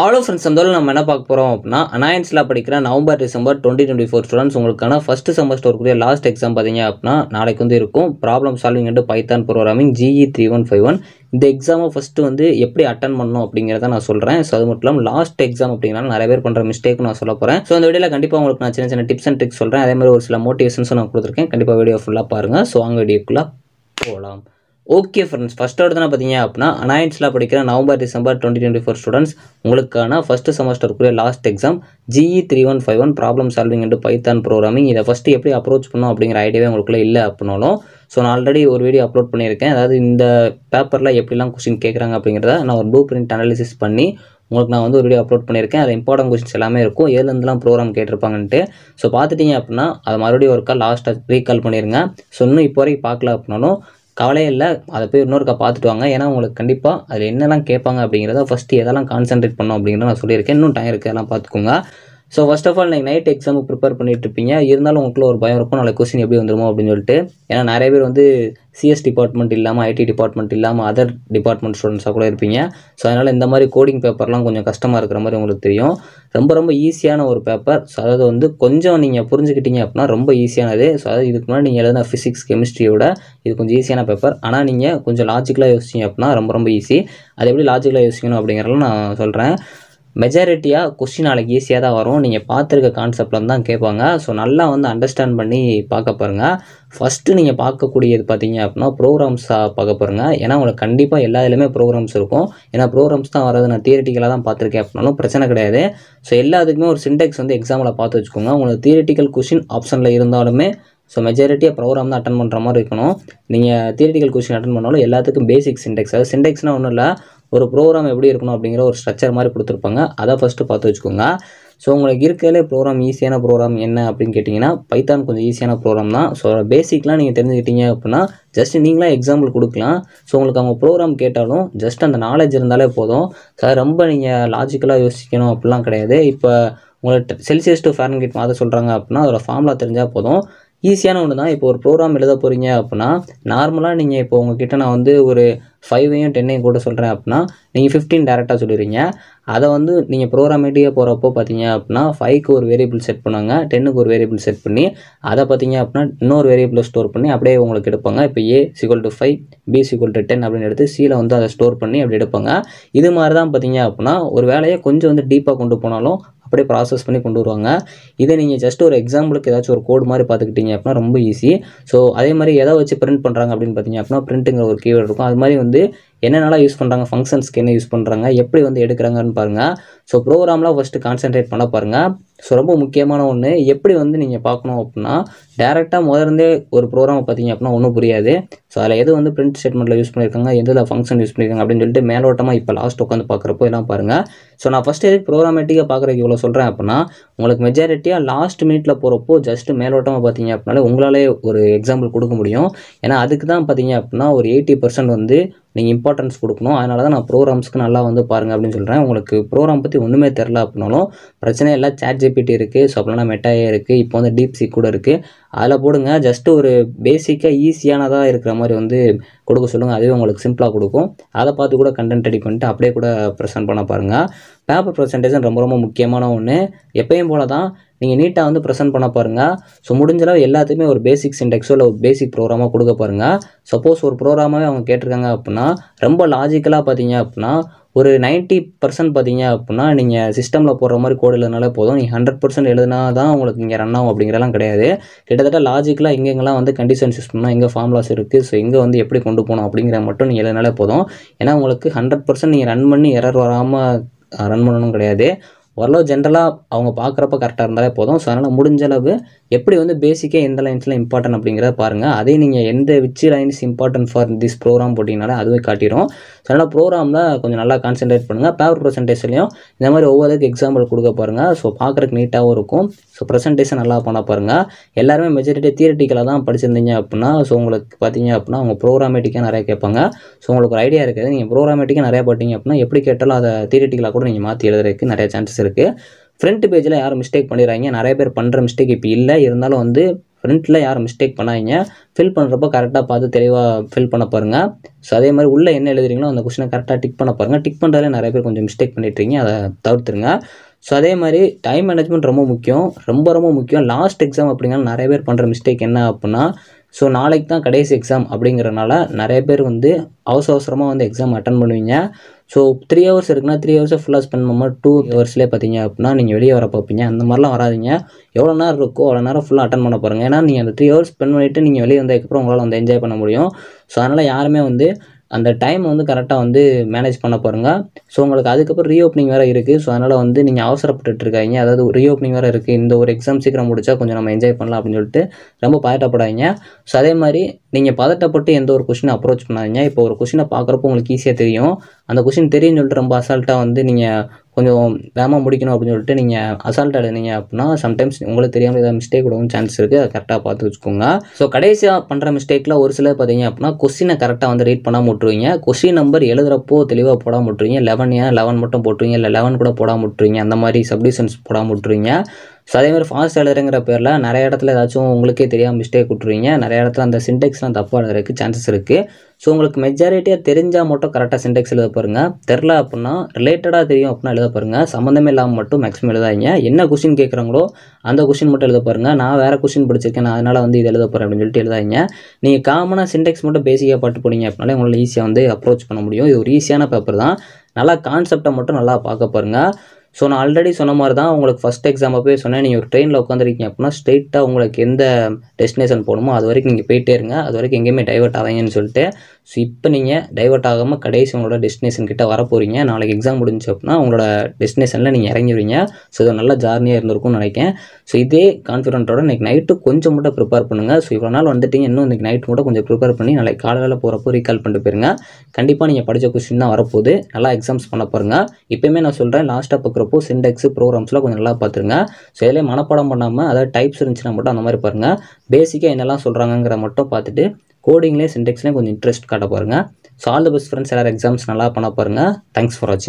Hello friends, அந்த நம்ம என்ன பார்க்க போகிறோம் அப்படின்னா, அனாயன்ஸில் படிக்கிற நவம்பர் டிசம்பர் 2024 ஸ்டூடெண்ட்ஸ் உங்களுக்கான ஃபஸ்ட்டு செமஸ்டருக்குரிய லாஸ்ட் எக்ஸாம் பார்த்தீங்க அப்படின்னா நாளைக்கு வந்து இருக்கும். Problem solving and Python programming GE 3151. இந்த எக்ஸாமை ஃபஸ்ட்டு வந்து எப்படி அட்டன் பண்ணணும் அப்படிங்கிறத நான் சொல்கிறேன். ஸோ அது மட்டும் இல்லாமல் லாஸ்ட் எக்ஸாம் அப்படிங்கிறனால நிறைய பேர் பண்ணுற மிஸ்டேக் நான் சொல்ல போகிறேன். ஸோ அந்த வீடியோவில் கண்டிப்பாக உங்களுக்கு நான் சின்ன சின்ன டிப்ஸ் அண்ட் ட்ரிக்ஸ் சொல்கிறேன். அதே மாதிரி ஒரு சில மோட்டிவேஷன்ஸும் நான் கொடுத்துருக்கேன். கண்டிப்பாக வீடியோ ஃபுல்லாக பாருங்கள். ஸோ அங்கே வீடியோக்குள்ளே போகலாம். ஓகே ஃப்ரெண்ட்ஸ், ஃபஸ்ட் எடுத்து பார்த்தீங்க அப்படின்னா அனாயன்ஸில் படிக்கிற நவம்பர் டிசம்பர் 2024 ஸ்டூடெண்ட்ஸ் உங்களுக்கான ஃபஸ்ட்டு செமஸ்டருக்குரிய last exam GE 3151 problem solving and Python programming. இதை ஃபஸ்ட்டு எப்படி அப்ரோச் பண்ணணும் அப்படிங்கிற ஐடியாவே உங்களுக்குள்ளே இல்லை அப்படின்னாலும், ஸோ நான் ஆல்ரெடி ஒரு வீடியோ அப்லோட் பண்ணியிருக்கேன். அதாவது இந்த பேப்பரில் எப்படிலாம் கொஸ்டின் கேட்குறாங்க அப்படிங்கிறத நான் ஒரு ப்ளூ பிரிண்ட் அனாலிசிஸ் பண்ணி உங்களுக்கு நான் வந்து ஒரு வீடியோ அப்லோட் பண்ணியிருக்கேன். அதில் இம்பார்ட்டன்ட் கொஸ்டின்ஸ் எல்லாமே இருக்கும், ஏழுலேருந்துலாம் ப்ரோக்ராம் கேட்டிருப்பாங்கன்ட்டு. ஸோ பார்த்துட்டிங்க அப்படின்னா அதை மறுபடியும் ஒருக்கா லாஸ்ட்டாக ரீகால் பண்ணிடுங்க. ஸோ இன்னும் இப்போ வரைக்கும் பார்க்கல அப்படின்னாலும் கவலையே இல்லை, அதை போய் இன்னொருக்கா பார்த்துட்டு வாங்க. ஏன்னா உங்களுக்கு கண்டிப்பாக அதில் என்னெல்லாம் கேட்பாங்க அப்படிங்கிறத ஃபஸ்ட்டு எதெல்லாம் கான்சென்ட்ரேட் பண்ணோம் அப்படிங்கிறத நான் சொல்லியிருக்கேன். இன்னும் டைம் இருக்குது, அதெல்லாம் பார்த்துக்கோங்க. ஸோ ஃபர்ஸ்ட் ஆஃப் ஆல் நீங்கள் நைட் எக்ஸாமுக்கு ப்ரிப்பேர் பண்ணிட்டு இருப்பீங்க. இருந்தாலும் உங்களுக்குள்ள ஒரு பயம் இருக்கும், நாளைக்கு கொஸ்டின் எப்படி வந்துருமோ அப்படின்னு சொல்லிட்டு. ஏன்னா நிறைய பேர் வந்து CS டிபார்ட்மெண்ட் இல்லாமல் IT டிபார்ட்மெண்ட் இல்லாமல் அதர் டிபார்ட்மெண்ட் ஸ்டூடெண்ட்ஸாக கூட இருப்பீங்க. ஸோ அதனால் இந்த மாதிரி கோடிங் பேப்பர்லாம் கொஞ்சம் கஷ்டமாக இருக்கிற மாதிரி உங்களுக்கு தெரியும். ரொம்ப ரொம்ப ஈஸியான ஒரு பேப்பர். ஸோ அதாவது வந்து கொஞ்சம் நீங்கள் புரிஞ்சுக்கிட்டீங்க அப்படின்னா ரொம்ப ஈஸியானது. ஸோ அதாவது இதுக்கு முன்னாடி நீங்கள் எழுதின ஃபிசிக்ஸ் கெமிஸ்ட்ரியோட இது கொஞ்சம் ஈஸியான பேப்பர். ஆனால் நீங்கள் கொஞ்சம் லாஜிக்கலாக யோசிச்சிங்க அப்படின்னா ரொம்ப ரொம்ப ஈஸி. அது எப்படி லாஜிக்கலாக யோசிக்கணும் அப்படிங்கிறதெல்லாம் நான் சொல்கிறேன். மெஜாரிட்டியாக கொஸ்டின் நாளைக்கு ஈஸியாக தான் வரும். நீங்கள் பார்த்துருக்க கான்செப்டில் தான் கேட்பாங்க. ஸோ நல்லா வந்து அண்டர்ஸ்டாண்ட் பண்ணி பார்க்க பாருங்கள். ஃபஸ்ட்டு நீங்கள் பார்க்கக்கூடியது பார்த்தீங்க அப்படின்னா ப்ரோக்ராம்ஸாக பார்க்க பாருங்கள். ஏன்னா உங்களுக்கு கண்டிப்பாக எல்லா இதுலையுமே ப்ரோக்ராம்ஸ் இருக்கும். ஏன்னா ப்ரோக்ராம்ஸ் தான் வர்றது, நான் தியரிட்டிக்கலாக தான் பார்த்துருக்கேன் அப்படின்னாலும் பிரச்சனை கிடையாது. ஸோ எல்லாத்துக்குமே ஒரு சின்டெக்ஸ் வந்து எக்ஸாமில் பார்த்து வச்சுக்கோங்க. உங்களுக்கு தியரிட்டிக்கல் கொஸ்டின் ஆப்ஷனில் இருந்தாலுமே ஸோ மெஜாரிட்டியாக ப்ரோக்ராம் தான் அட்டன் பண்ணுற மாதிரி இருக்கணும். நீங்கள் தியரிட்டிக்கல் கொஸ்டின் அட்டன் பண்ணாலும் எல்லாத்துக்கும் பேசிக் சின்டெக்ஸ், அதாவது சின்டெக்ஸ்னால் ஒன்றும் இல்லை, ஒரு ப்ரோக்ராம் எப்படி இருக்கணும் அப்படிங்கிற ஒரு ஸ்ட்ரக்சர் மாதிரி கொடுத்துருப்பாங்க. அதை ஃபஸ்ட்டு பார்த்து வச்சுக்கோங்க. ஸோ உங்களுக்கு இருக்கிறதுலே ப்ரோக்ராம் ஈஸியான ப்ரோக்ராம் என்ன அப்படின்னு கேட்டிங்கன்னா பைத்தான் கொஞ்சம் ஈஸியான ப்ரோக்ராம் தான். ஸோ பேசிக்லாம் நீங்கள் தெரிஞ்சுக்கிட்டீங்க அப்படின்னா ஜஸ்ட் நீங்களாம் எக்ஸாம்பிள் கொடுக்கலாம். ஸோ உங்களுக்கு அவங்க ப்ரோக்ராம் கேட்டாலும் ஜஸ்ட் அந்த நாலேஜ் இருந்தாலே போதும். சார் ரொம்ப நீங்கள் லாஜிக்கலாக யோசிக்கணும் அப்படிலாம் கிடையாது. இப்போ உங்களுக்கு செல்சியஸ் டு ஃபாரன்ஹீட் மாற்ற சொல்கிறாங்க அப்படின்னா அதோட ஃபார்முலா தெரிஞ்சால் போதும். ஈஸியான ஒன்று தான். இப்போ ஒரு ப்ரோக்ராம் எழுத போகிறீங்க அப்படின்னா நார்மலாக நீங்கள் இப்போ உங்ககிட்ட நான் வந்து ஒரு 5ஐயும் 10ஐயும் கூட சொல்கிறேன் அப்படின்னா நீங்கள் 15 டேரெக்டாக சொல்லிடுறீங்க. அதை வந்து நீங்கள் ப்ரோக்ராமேட்டிக்காக போகிறப்போ பார்த்தீங்க அப்படின்னா 5க்கு ஒரு வேரியபிள் செட் பண்ணுவாங்க, 10க்கு ஒரு வேரியபிள் செட் பண்ணி அதை பார்த்தீங்க அப்படின்னா இன்னொரு வேரியபிளை ஸ்டோர் பண்ணி அப்படியே உங்களுக்கு எடுப்பாங்க. இப்போ A = 5, B = 10 அப்படின்னு எடுத்து Cயில் வந்து அதை ஸ்டோர் பண்ணி அப்படி எடுப்பாங்க. இது மாதிரி தான் பார்த்தீங்க அப்படின்னா ஒரு வேலையை கொஞ்சம் வந்து டீப்பாக கொண்டு போனாலும் அப்படியே ப்ராசஸ் பண்ணி கொண்டு வருவாங்க. இதை நீங்கள் ஜஸ்ட் ஒரு எக்ஸாம்பிளுக்கு ஏதாச்சும் ஒரு கோட் மாதிரி பார்த்துக்கிட்டீங்க அப்படின்னா ரொம்ப ஈஸி. ஸோ அதே மாதிரி எதை வச்சு பிரிண்ட் பண்ணுறாங்க அப்படின்னு பார்த்தீங்க அப்படின்னா பிரிண்ட்டுங்கிற ஒரு கீவேர்டு இருக்கும். அது மாதிரி வந்து என்னென்னலாம் யூஸ் பண்ணுறாங்க, ஃபங்க்ஷன்ஸ்க்கு என்ன யூஸ் பண்ணுறாங்க, எப்படி வந்து எடுக்கிறாங்கன்னு பாருங்கள். ஸோ ப்ரோக்ராம்லாம் ஃபஸ்ட்டு கான்சென்ட்ரேட் பண்ண பாருங்கள். ஸோ ரொம்ப முக்கியமான ஒன்று, எப்படி வந்து நீங்கள் பார்க்கணும் அப்படின்னா டேரெக்டாக முதல்ல ஒரு ப்ரோக்ராமை பார்த்தீங்க அப்படின்னா ஒன்றும் புரியாது. ஸோ அதில் எது வந்து பிரிண்ட் ஸ்டேட்மெண்ட்டில் யூஸ் பண்ணியிருக்காங்க, எதில் ஃபங்க்ஷன் யூஸ் பண்ணியிருக்காங்க அப்படின்னு சொல்லிட்டு மேலோட்டமாக இப்போ லாஸ்ட் உட்காந்து பார்க்குறப்போ எல்லாம் பாருங்கள். ஸோ நான் ஃபஸ்ட்டு எதுக்கு ப்ரோக்ராமேட்டிக்காக பார்க்குறதுக்கு இவ்வளோ சொல்கிறேன் அப்படின்னா உங்களுக்கு மெஜாரிட்டியாக லாஸ்ட் மினிட்ல போகிறப்போ ஜஸ்ட்டு மேலோட்டமாக பார்த்தீங்க அப்படின்னாலே உங்களாலே ஒரு எக்ஸாம்பிள் கொடுக்க முடியும். ஏன்னா அதுக்கு தான் பார்த்தீங்க அப்படின்னா ஒரு 80% வந்து நீங்கள் இம்பார்ட்டன்ஸ் கொடுக்கணும். அதனால தான் நான் ப்ரோக்ராம்ஸ்க்கு நல்லா வந்து பாருங்கள் அப்படின்னு சொல்கிறேன். உங்களுக்கு ப்ரோக்ராம் பற்றி ஒன்றுமே தெரில அப்படின்னாலும் பிரச்சனை இல்லை, ChatGPT இருக்குது. ஸோ அப்படின்னா மெட்டாயே இருக்குது. இப்போ வந்து DeepSeek கூட இருக்குது. அதில் போடுங்க. ஜஸ்ட்டு ஒரு பேசிக்காக ஈஸியானதாக இருக்கிற மாதிரி வந்து கொடுக்க சொல்லுங்கள். அதுவே உங்களுக்கு சிம்பிளாக கொடுக்கும். அதை பார்த்து கூட கண்டென்ட் ரெடி பண்ணிட்டு அப்படியே கூட ப்ரெசென்ட் பண்ண பாருங்கள். பேப்பர் ப்ரெசன்டேஷன் ரொம்ப ரொம்ப முக்கியமான ஒன்று. எப்பயும் போல தான் நீங்கள் நீட்டாக வந்து ப்ரெசென்ட் பண்ண பாருங்கள். ஸோ முடிஞ்சளவு எல்லாத்துக்குமே ஒரு பேசிக் சின்டெக்ஸோ இல்லை ஒரு பேசிக் ப்ரோக்ராமாக கொடுக்க பாருங்கள். சப்போஸ் ஒரு ப்ரோக்ராமாகவே அவங்க கேட்டிருக்காங்க அப்படின்னா ரொம்ப லாஜிக்கலாக பார்த்தீங்க அப்படின்னா ஒரு 90% பார்த்தீங்க அப்படின்னா நீங்கள் சிஸ்டமில் போடுற மாதிரி கோடு எழுதினாலே போதும். நீங்கள் 100% எழுதினா தான் உங்களுக்கு இங்கே ரன் ஆகும் அப்படிங்கிறலாம் கிடையாது. கிட்டத்தட்ட லாஜிக்கலாக எங்கெங்கெல்லாம் வந்து கண்டிஷன்ஸ் யூஸ் பண்ணால் எங்கே ஃபார்முலாஸ் இருக்குது, ஸோ எங்கே வந்து எப்படி கொண்டு போகணும் அப்படிங்கிற மட்டும் நீங்கள் எழுதினாலே போதும். ஏன்னா உங்களுக்கு 100% நீங்கள் ரன் பண்ணி எரர் வராமல் ரன் பண்ணணும் கிடையாது. ஓரளவு ஜென்ரலாக அவங்க பார்க்குறப்ப கரெக்டாக இருந்தாலே போதும். ஸோ அதனால் முடிஞ்சளவு எப்படி வந்து பேசிக்காக எந்த லைன்ஸில் இம்பார்ட்டன்ட் அப்படிங்கிறத பாருங்கள். அதே நீங்கள் எந்த which lines important for this program போட்டிங்கனாலே அதுவே காட்டிடும். ஸோ அதனால் ப்ரோக்ராமில் கொஞ்சம் நல்லா கான்சென்ட்ரேட் பண்ணுங்கள். பேப்பர் ப்ரெசன்டேஷன்லையும் இந்த மாதிரி ஒவ்வொருக்கு எக்ஸாம்பிள் கொடுக்க பாருங்கள். ஸோ பார்க்குறதுக்கு நீட்டாகவும் இருக்கும். ஸோ ப்ரெசன்டேஷன் நல்லா பண்ண பாருங்கள். எல்லாருமே மெஜாரிட்டி தியரிட்டிக்கலாக தான் படிச்சிருந்தீங்க அப்படின்னா ஸோ உங்களுக்கு பார்த்தீங்க அப்படின்னா அவங்க ப்ரோக்ராமேட்டிக்காக நிறைய கேட்பாங்க. ஸோ உங்களுக்கு ஒரு ஐடியா இருக்குது. நீங்கள் ப்ரோக்ராமேட்டிக்காக நிறையா பார்த்தீங்க அப்படின்னா எப்படி கேட்டாலும் அதை தியரிட்டிக்கலாக கூட நீங்கள் மாற்றி எழுதுறதுக்கு நிறைய சான்சஸ் இருக்குது. ஃப்ரண்ட் பேஜில் யாரும் மிஸ்டேக் பண்ணிடுறாங்க. நிறைய பேர் பண்ணுற மிஸ்டேக் இப்போ இல்லை, இருந்தாலும் வந்து ஃப்ரண்ட்டில் யாரும் மிஸ்டேக் பண்ணாதீங்க. ஃபில் பண்ணுறப்போ கரெக்டாக பார்த்து தெளிவாக ஃபில் பண்ண பாருங்கள். ஸோ அதே மாதிரி உள்ளே என்ன எழுதுறீங்களோ அந்த கொஸ்டினை கரெக்டாக டிக் பண்ண பாருங்கள். டிக் பண்ணுறதுல நிறைய பேர் கொஞ்சம் மிஸ்டேக் பண்ணிட்டுருக்கீங்க, அதை தவிர்த்துருங்க. ஸோ அதே மாதிரி டைம் மேனேஜ்மெண்ட் ரொம்ப முக்கியம், ரொம்ப முக்கியம். லாஸ்ட் எக்ஸாம் அப்படிங்கிற நிறைய பேர் பண்ணுற மிஸ்டேக் என்ன அப்படின்னா, ஸோ நாளைக்கு தான் கடைசி எக்ஸாம் அப்படிங்கிறனால நிறைய பேர் வந்து அவசரமாக வந்து எக்ஸாம் அட்டன் பண்ணுவீங்க. ஸோ 3 ஹவர்ஸ் இருக்குன்னா 3 ஹவர்ஸை ஃபுல்லாக ஸ்பெண்ட் பண்ணாமல் 2 ஹவர்ஸ்லேயே பார்த்தீங்க அப்படின்னா நீங்கள் வெளியே வர பார்ப்பீங்க. அந்த மாதிரிலாம் வராதிங்க. எவ்வளோ நேரம் இருக்கோ அவ்வளோ நேரம் ஃபுல்லாக அட்டன் பண்ண பாருங்கள். ஏன்னா நீங்கள் அந்த 3 ஹவர்ஸ் ஸ்பெண்ட் பண்ணிவிட்டு நீங்கள் வெளியே வந்ததுக்கப்புறம் உங்களால் வந்து என்ஜாய் பண்ண முடியும். ஸோ அதனால் யாருமே வந்து அந்த டைம் வந்து கரெக்டாக வந்து மேனேஜ் பண்ண பாருங்கள். ஸோ உங்களுக்கு அதுக்கப்புறம் ரீஓப்பனிங் வேறு இருக்குது. ஸோ அதனால் வந்து நீங்கள் அவசரப்பட்டுட்டு இருக்காங்க. அதாவது ரீஓப்பனிங் வேறு இருக்குது, இந்த ஒரு எக்ஸாம் சீக்கிரம் முடிச்சா கொஞ்சம் நம்ம என்ஜாய் பண்ணலாம் அப்படின்னு சொல்லிட்டு ரொம்ப பதட்டப்படாதீங்க. ஸோ அதே மாதிரி நீங்கள் பதட்டப்பட்டு எந்த ஒரு கொஷினை அப்ரோச் பண்ணாதீங்க. இப்போ ஒரு கொஷினை பார்க்குறப்போ உங்களுக்கு ஈஸியாக தெரியும், அந்த கொஷின் தெரியும்னு சொல்லிட்டு ரொம்ப அசால்ட்டாக வந்து நீங்கள் கொஞ்சம் வேகமாக முடிக்கணும் அப்படின்னு சொல்லிட்டு நீங்கள் அசால்ட்டாக எழுதினீங்க அப்படின்னா சம்டைம்ஸ் உங்களுக்கு தெரியாமல் ஏதாவது மிஸ்டேக் விடவும் சான்ஸ் இருக்குது. அதை கரெக்டாக பார்த்து வச்சுக்கோங்க. ஸோ கடைசியாக பண்ணுற மிஸ்டேக்கில் ஒரு சிலர் பார்த்தீங்க அப்படின்னா கொஸ்டினை கரெக்டாக வந்து ரீட் பண்ணாமல் விட்டுருவீங்க. கொஸ்டின் நம்பர் எழுதுறப்போ தெளிவாக போடாமல் விட்டுருவீங்க. 11 மட்டும் போட்டுருவீங்க, இல்லை 11 கூட போடாமல் விட்டுருவீங்க. அந்த மாதிரி சப்டிஷன்ஸ் போடாமல் விட்டுருவீங்க. ஸோ அதேமாதிரி ஃபாஸ்ட் எழுதுறங்கிற பேரில் நிறைய இடத்துல ஏதாச்சும் உங்களுக்கே தெரியாமல் மிஸ்டேக் விட்டுருவீங்க. நிறைய இடத்துல அந்த சின்டெக்ஸ்லாம் தப்பாக எழுதுறதுக்கு சான்சஸ் இருக்குது. ஸோ உங்களுக்கு மெஜாரிட்டியாக தெரிஞ்சால் மட்டும் கரெக்டாக சின்டெக்ஸ் எழுத பாருங்கள். தெரில அப்படின்னா ரிலேட்டடாக தெரியும் அப்படின்னா எழுத பாருங்கள். சம்மந்தமே இல்லாமல் மட்டும் மேக்ஸிமம் எழுதாதீங்க. என்ன கொஸ்டின் கேட்குறாங்களோ அந்த கொஸ்டின் மட்டும் எழுத பாருங்கள். நான் வேறு கொஸ்டின் படிச்சிருக்கேன், நான் அதனால் வந்து இது எழுத போகிறேன் அப்படின்னு சொல்லிட்டு எழுதாதீங்க. நீங்கள் காமனாக சின்டெக்ஸ் மட்டும் பேசிக்காக பாட்டு போனீங்க அப்படின்னாலே உங்களால் ஈஸியாக வந்து அப்ரோச் பண்ண முடியும். இது ஒரு ஈஸியான பேப்பர் தான். நல்லா கான்செப்டை மட்டும் நல்லா பார்க்க பாருங்கள். ஸோ நான் ஆல்ரெடி சொன்ன மாதிரி தான் உங்களுக்கு ஃபஸ்ட் எக்ஸாம் அப்போயே சொன்னேன், நீங்கள் ஒரு ட்ரெயினில் உட்காந்துருக்கீங்க அப்படின்னா ஸ்ட்ரெயிட்டாக உங்களுக்கு எந்த டெஸ்டினேஷன் போகணுமோ அது வரைக்கும் நீங்கள் போயிட்டே இருங்க. அது வரைக்கும் எங்கேயுமே டைவர்ட் ஆகாங்கன்னு சொல்லிட்டு. ஸோ இப்போ நீங்கள் டைவர்ட் ஆகாமல் கடைசி உங்களோட டெஸ்டினேஷன் கிட்ட வர போகிறீங்க. நாளைக்கு எக்ஸாம் முடிஞ்சு அப்படின்னா உங்களோட டெஸ்டினேஷனில் நீங்கள் இறங்கிடுவீங்க. ஸோ இது நல்ல ஜார்னியாக இருந்திருக்கும்னு நினைக்கிறேன். ஸோ இதே கான்ஃபிடென்ட்டோட இன்றைக்கி நைட்டு கொஞ்சம் மட்டும் ப்ரிப்பேர் பண்ணுங்கள். ஸோ இவ்வளோ நாள் வந்துட்டீங்க, இன்னும் இன்றைக்கி நைட் மட்டும் கொஞ்சம் ப்ரிப்பேர் பண்ணி நாளைக்கு காலையில் போகிறப்போ ரீகால் பண்ணிட்டு போயிருங்க. கண்டிப்பாக நீங்கள் படித்த கொஸ்டின் தான் வரப்போகுது. நல்லா எக்ஸாம்ஸ் பண்ண பாருங்கள். இப்போயுமே நான் சொல்கிறேன், லாஸ்ட்டாக பார்க்குறப்போ சின்டெக்ஸ் ப்ரோக்ராம்ஸ்லாம் கொஞ்சம் நல்லா பார்த்துருங்க. ஸோ இதிலே மனப்பாடம் பண்ணாமல் அதாவது டைப்ஸ் இருந்துச்சுன்னா மட்டும் அந்த மாதிரி பாருங்கள். பேசிக்காக என்னெல்லாம் சொல்கிறாங்கிற மட்டும் பார்த்துட்டு கோடிங்லேயே சின்டெக்ஸ்லேயும் கொஞ்சம் இன்ட்ரெஸ்ட் காட்ட பாருங்கள். So all the best friends. எல்லாரும் எக்ஸாம்ஸ் நல்லா பண்ண பாருங்கள். தேங்க்ஸ் ஃபார் வாட்சிங்.